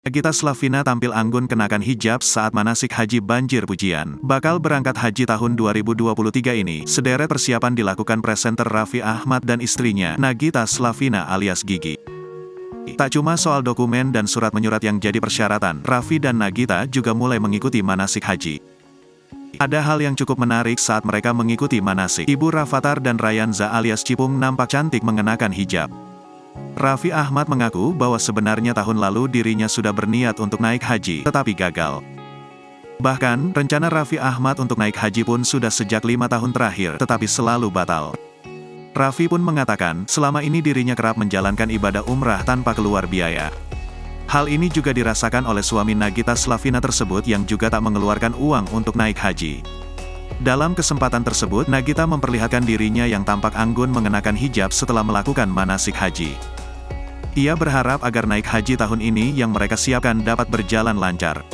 Nagita Slavina tampil anggun kenakan hijab saat manasik haji banjir pujian. Bakal berangkat haji tahun 2023 ini, sederet persiapan dilakukan presenter Raffi Ahmad dan istrinya, Nagita Slavina alias Gigi. Tak cuma soal dokumen dan surat menyurat yang jadi persyaratan, Raffi dan Nagita juga mulai mengikuti manasik haji. Ada hal yang cukup menarik saat mereka mengikuti manasik. Ibu Rafatар dan Rayanza alias Cipung nampak cantik mengenakan hijab. Raffi Ahmad mengaku bahwa sebenarnya tahun lalu dirinya sudah berniat untuk naik haji, tetapi gagal. Bahkan, rencana Raffi Ahmad untuk naik haji pun sudah sejak 5 tahun terakhir, tetapi selalu batal. Raffi pun mengatakan, selama ini dirinya kerap menjalankan ibadah umrah tanpa keluar biaya. Hal ini juga dirasakan oleh suami Nagita Slavina tersebut yang juga tak mengeluarkan uang untuk naik haji. Dalam kesempatan tersebut, Nagita memperlihatkan dirinya yang tampak anggun mengenakan hijab setelah melakukan manasik haji. Ia berharap agar naik haji tahun ini yang mereka siapkan dapat berjalan lancar.